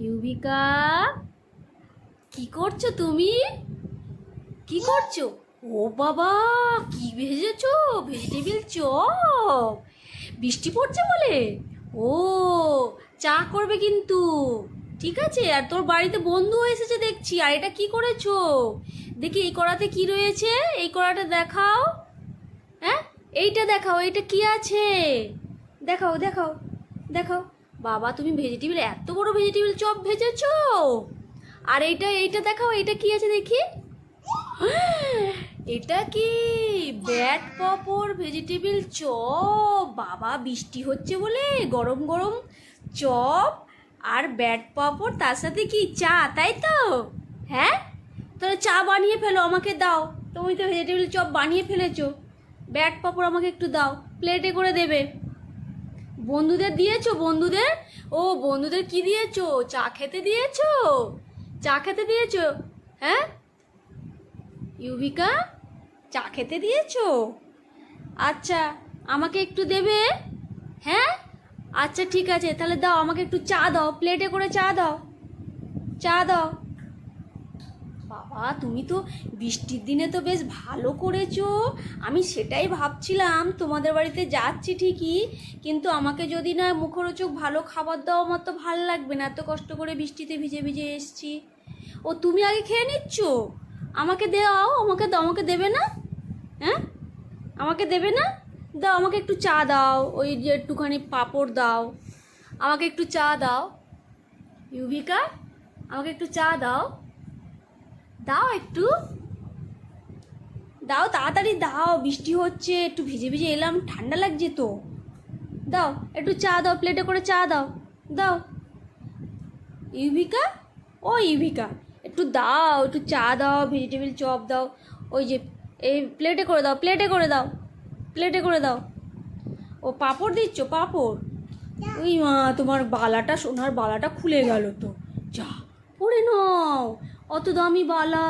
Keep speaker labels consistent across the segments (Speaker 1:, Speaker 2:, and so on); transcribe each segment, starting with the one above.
Speaker 1: ইউবিকা, কি করছো তুমি? কি করছো? ও বাবা, কি ভেজেছো? Vegetable chop. বৃষ্টি পড়ছে বলে? ও, চা করবে কিন্তু। ঠিক আছে। আর তোর বাড়িতে বন্ধু এসেছে দেখছি। আর এটা কি করেছো? দেখি এই কড়াতে কি রয়েছে। এই কড়াটা দেখাও। হ্যাঁ, এইটা দেখাও, এইটা কি আছে? দেখাও দেখাও দেখাও। বাবা, তুমি ভেজিটেবিল, এত বড় ভেজিটেবিল চপ ভেজেছো। আর এইটা এইটা দেখাও, এইটা কি আছে দেখি। এটা কি? ব্যাট পাঁপড় ভেজিটেবিল চপ। বাবা, বৃষ্টি হচ্ছে বলে গরম গরম চপ আর ব্যাট পাঁপড়, তার সাথে কি চা, তাই তো? হ্যাঁ, তাহলে চা বানিয়ে ফেলো, আমাকে দাও। তুমি তো ভেজিটেবিল চপ বানিয়ে ফেলেছো। ব্যাট পাঁপড় আমাকে একটু দাও, প্লেটে করে দেবে। বন্ধুদের দিয়েছো? বন্ধুদের? ও, বন্ধুদের কি দিয়েছো? চা খেতে দিয়েছো? চা খেতে দিয়েছো? হ্যাঁ ইউবিকা, চা খেতে দিয়েছো? আচ্ছা, আমাকে একটু দেবে? হ্যাঁ, আচ্ছা ঠিক আছে, তাহলে দাও, আমাকে একটু চা দাও, প্লেটে করে চা দাও, চা দাও। বাবা, তুমি তো বৃষ্টির দিনে তো বেশ ভালো করেছো। আমি সেটাই ভাবছিলাম, তোমাদের বাড়িতে যাচ্ছি ঠিকই, কিন্তু আমাকে যদি না মুখরোচক ভালো খাবার দাও, আমার তো ভালো লাগবে না। এত কষ্ট করে বৃষ্টিতে ভিজে ভিজে এসছি। ও, তুমি আগে খেয়ে নিচ্ছ? আমাকে দাও, আমাকে দাও, আমাকে দেবে না? হ্যাঁ, আমাকে দেবে না? দাও, আমাকে একটু চা দাও, ওই যে একটুখানি পাঁপড় দাও, আমাকে একটু চা দাও। ইউবিকা, আমাকে একটু চা দাও, দাও একটু, দাও তাড়াতাড়ি দাও, বৃষ্টি হচ্ছে, একটু ভিজে ভিজে এলাম, ঠান্ডা লাগছে তো। দাও একটু চা দাও, প্লেটে করে চা দাও, দাও। ইউবিকা, ও ইউবিকা, একটু দাও, একটু চা দাও, ভেজিটেবিল চপ দাও, ওই যে এই প্লেটে করে দাও, প্লেটে করে দাও, প্লেটে করে দাও। ও, পাঁপড় দিচ্ছ? পাঁপড়? ওই মা, তোমার বালাটা, সোনার বালাটা খুলে গেল তো। যা, পরে নাও, অত দামি বালা,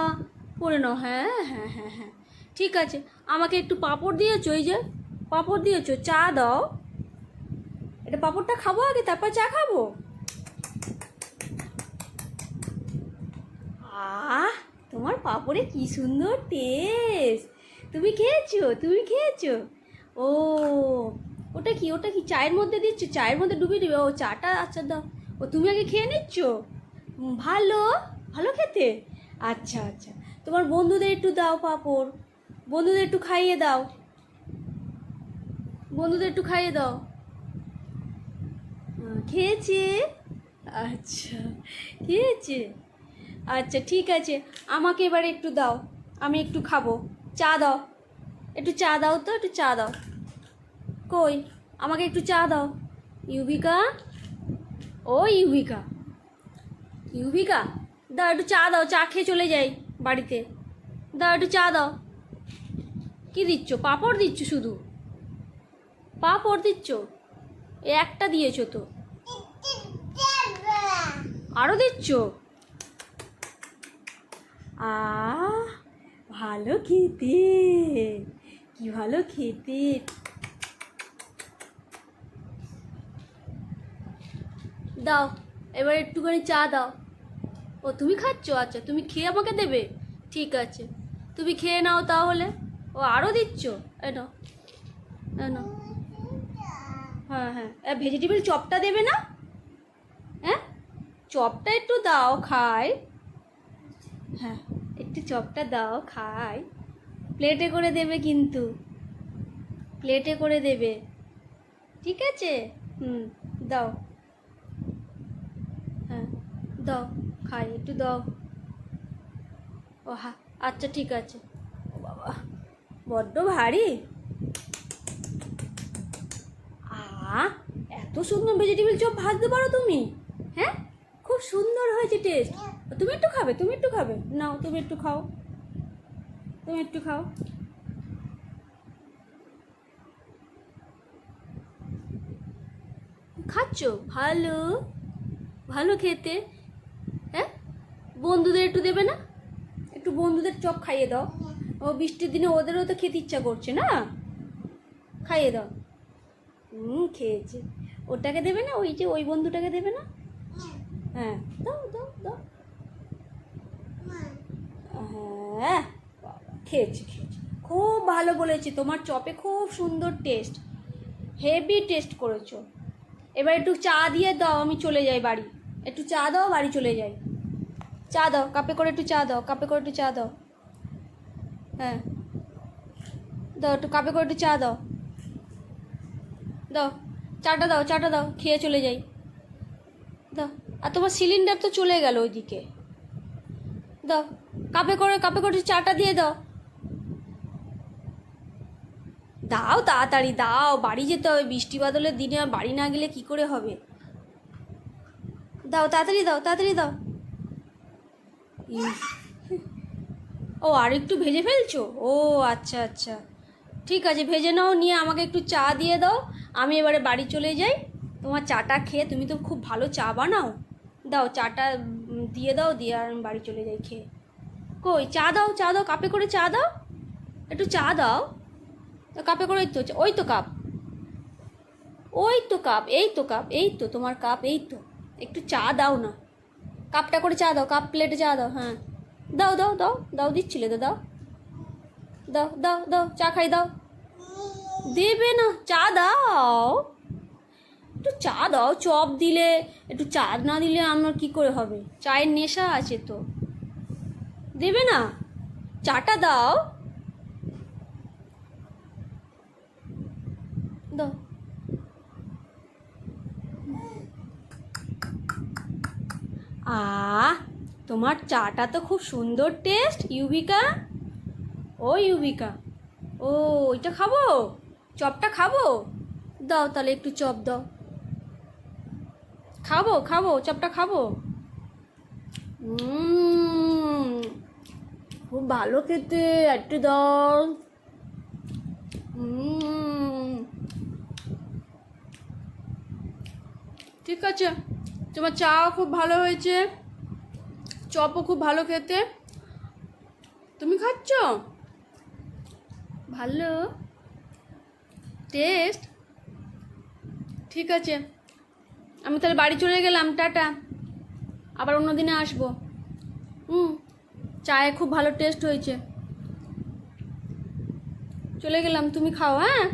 Speaker 1: পরে নাও। হ্যাঁ হ্যাঁ হ্যাঁ হ্যাঁ, ঠিক আছে। আমাকে একটু পাঁপড় দিয়েছো, এই যে পাঁপড় দিয়েছো, চা দাও। এটা পাঁপড়টা খাবো আগে, তারপর চা খাবো। আহ, তোমার পাঁপড়ে কি সুন্দর টেস্ট। তুমি খেয়েছো? তুমি খেয়েছো? ও, ওটা কি? ওটা কি চায়ের মধ্যে দিচ্ছ? চায়ের মধ্যে ডুবিয়ে দিবে? ও, চাটা, আচ্ছা দাও। ও, তুমি আগে খেয়ে নিচ্ছ? ভালো, ভালো খেতে। আচ্ছা আচ্ছা, তোমার বন্ধুদের একটু দাও পাঁপড়, বন্ধুদের একটু খাইয়ে দাও, বন্ধুদের একটু খাইয়ে দাও। খেয়েছে? আচ্ছা, খেয়েছে। আচ্ছা ঠিক আছে, আমাকে এবারে একটু দাও, আমি একটু খাবো। চা দাও, একটু চা দাও তো, একটু চা দাও। কই, আমাকে একটু চা দাও। ইউবিকা, ও ইউবিকা, ইউবিকা, দাও একটু চা দাও, চা খেয়ে চলে যাই বাড়িতে। দাও একটু চা দাও। কি দিচ্ছ? পাঁপড় দিচ্ছ শুধু? পাঁপড় দিচ্ছ? একটা দিয়েছো তো, আরও দিচ্ছ? ভালো খেতে, কি ভালো খেতে। দাও, এবার একটুখানি চা দাও। ও, তুমি খাচ্ছ? আচ্ছা, তুমি খেয়ে আমাকে দেবে, ঠিক আছে, তুমি খেয়ে নাও তাহলে। ও, আরও দিচ্ছ? এই নাও, এই নাও। হ্যাঁ হ্যাঁ, ভেজিটেবিল চপটা দেবে না? হ্যাঁ, চপটা একটু দাও, খাই। হ্যাঁ, একটু চপটা দাও, খাই। প্লেটে করে দেবে কিন্তু, প্লেটে করে দেবে, ঠিক আছে? হুম, দাও। হ্যাঁ, দাও, খাই, একটু দাও। ও হ্যাঁ, আচ্ছা ঠিক আছে। ও বাবা, বড্ড ভারী। এত সুন্দর ভেজিটেবিল চপ ভাজতে পারো তুমি? হ্যাঁ, খুব সুন্দর হয়েছে টেস্ট। তুমি একটু খাবে? তুমি একটু খাবে? নাও, তুমি একটু খাও, তুমি একটু খাও। খাচ্ছ? ভালো, ভালো খেতে। হ্যাঁ, বন্ধুদের একটু দেবে না? একটু বন্ধুদের চপ খাইয়ে দাও। ও, বৃষ্টির দিনে ওদেরও তো খেতে ইচ্ছা করছে না, খাইয়ে দাও। খেয়েছে। ওটাকে দেবে না? ওই যে ওই বন্ধুটাকে দেবে না? হ্যাঁ দাও দাও দাও। হ্যাঁ খেয়েছি খেয়েছি, খুব ভালো বলেছি, তোমার চপে খুব সুন্দর টেস্ট, হেভি টেস্ট করেছো। এবার একটু চা দিয়ে দাও, আমি চলে যাই বাড়ি। একটু চা দাও, বাড়ি চলে যাই। চা দাও, কাপে করে একটু চা দাও, কাপে করে একটু চা দাও। হ্যাঁ দাও, একটু কাপে করে একটু চা দাও, দাও চাটা দাও, চাটা দাও, খেয়ে চলে যাই। দাও। আর তোমার সিলিন্ডার তো চলে গেল ওইদিকে। দাও, কাপে করে চাটা দিয়ে দাও। দাও তাড়াতাড়ি দাও, বাড়ি যেতে হবে, বৃষ্টি বাদলের দিনে আর বাড়ি না গেলে কি করে হবে। দাও তাড়াতাড়ি দাও, তাড়াতাড়ি দাও। ইস, ও আর একটু ভেজে ফেলছো? ও আচ্ছা আচ্ছা, ঠিক আছে ভেজে নাও, নিয়ে আমাকে একটু চা দিয়ে দাও, আমি এবারে বাড়ি চলে যাই। তোমার চাটা খেয়ে, তুমি তো খুব ভালো চা বানাও, দাও চাটা দিয়ে দাও, দিয়ে আর আমি বাড়ি চলে যাই খেয়ে। কই চা দাও, চা দাও, কাপে করে চা দাও, একটু চা দাও। তো কাপে করে ওই তো কাপ, ওই তো কাপ, এই তো কাপ, এই তো তোমার কাপ, এই তো, একটু চা দাও না, কাপটা করে চা দাও, কাপ প্লেটে চা দাও। হ্যাঁ দাও দাও দাও দাও, দিচ্ছিলে তো, দাও দাও দাও দাও, চা খাই দাও। দেবে না, চা দাও, একটু চা দাও, চপ দিলে, একটু চা না দিলে আমার কি করে হবে, চায়ের নেশা আছে তো। দেবে না, চাটা দাও, দাও। তোমার চাটা তো খুব সুন্দর টেস্ট ইউবিকা। ও ইউবিকা, ও ওইটা খাবো, চপটা খাবো, দাও তাহলে একটু চপ দাও। খাবো খাবো, চপটা খাবো। খুব ভালো খেতে, একটু দাও। ঠিক আছে, তোমার চাও খুব ভালো হয়েছে, চপও খুব ভালো খেতে, তুমি খাচ্ছ ভালো টেস্ট। ঠিক আছে, আমি তাহলে বাড়ি চলে গেলাম, টাটা, আবার অন্য দিনে আসবো। চায়ে খুব ভালো টেস্ট হয়েছে, চলে গেলাম, তুমি খাও। হ্যাঁ।